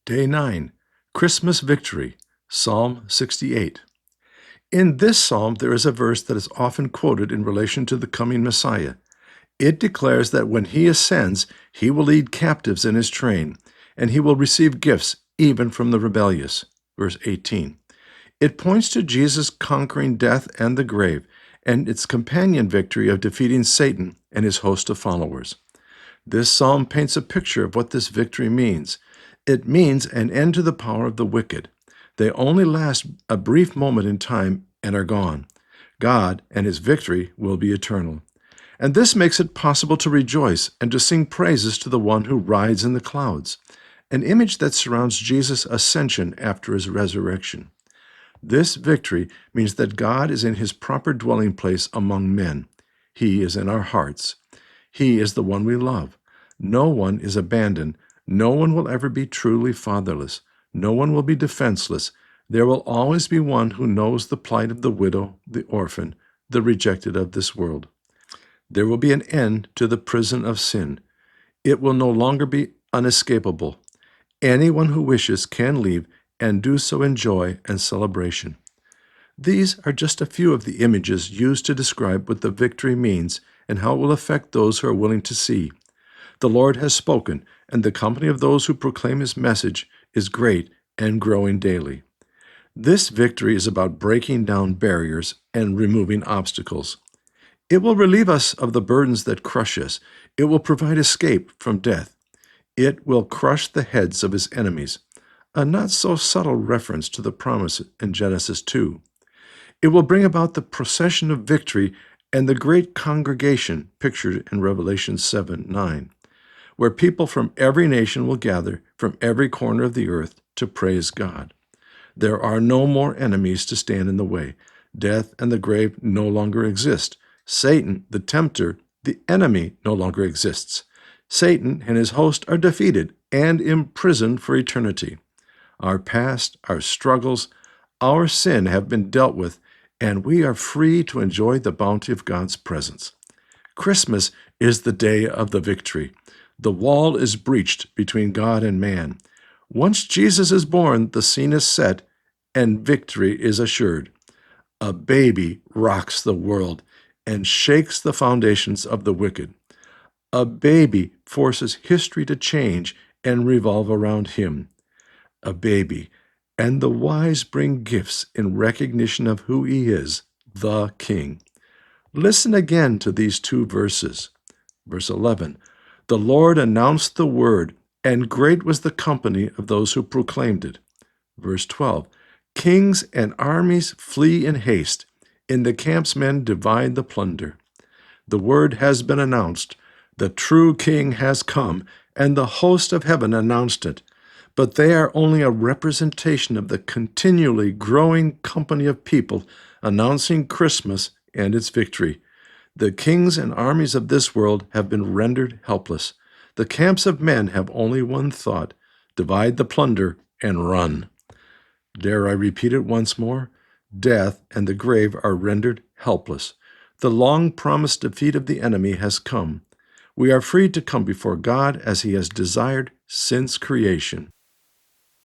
Day 9, Christmas Victory, Psalm 68. In this psalm, there is a verse that is often quoted in relation to the coming Messiah. It declares that when he ascends, he will lead captives in his train, and he will receive gifts even from the rebellious. Verse 18. It points to Jesus conquering death and the grave, and its companion victory of defeating Satan and his host of followers. This psalm paints a picture of what this victory means. It means an end to the power of the wicked. They only last a brief moment in time and are gone. God and his victory will be eternal. And this makes it possible to rejoice and to sing praises to the one who rides in the clouds, an image that surrounds Jesus' ascension after his resurrection. This victory means that God is in his proper dwelling place among men. He is in our hearts. He is the one we love. No one is abandoned. No one will ever be truly fatherless. No one will be defenseless. There will always be one who knows the plight of the widow, the orphan, the rejected of this world. There will be an end to the prison of sin. It will no longer be unescapable. Anyone who wishes can leave and do so in joy and celebration. These are just a few of the images used to describe what the victory means and how it will affect those who are willing to see. The Lord has spoken, and the company of those who proclaim his message is great and growing daily. This victory is about breaking down barriers and removing obstacles. It will relieve us of the burdens that crush us. It will provide escape from death. It will crush the heads of his enemies, a not-so-subtle reference to the promise in Genesis 2. It will bring about the procession of victory and the great congregation pictured in Revelation 7:9, where people from every nation will gather from every corner of the earth to praise God. There are no more enemies to stand in the way. Death and the grave no longer exist. Satan, the tempter, the enemy, no longer exists. Satan and his host are defeated and imprisoned for eternity. Our past, our struggles, our sin have been dealt with, and we are free to enjoy the bounty of God's presence. Christmas is the day of the victory. The wall is breached between God and man. Once Jesus is born, the scene is set, and victory is assured. A baby rocks the world and shakes the foundations of the wicked. A baby forces history to change and revolve around him. A baby, and the wise bring gifts in recognition of who he is, the King. Listen again to these two verses. Verse 11, the Lord announced the word, and great was the company of those who proclaimed it. Verse 12, kings and armies flee in haste. In the camps men divide the plunder. The word has been announced. The true King has come, and the host of heaven announced it. But they are only a representation of the continually growing company of people announcing Christmas and its victory. The kings and armies of this world have been rendered helpless. The camps of men have only one thought: divide the plunder and run. Dare I repeat it once more? Death and the grave are rendered helpless. The long-promised defeat of the enemy has come. We are free to come before God as he has desired since creation.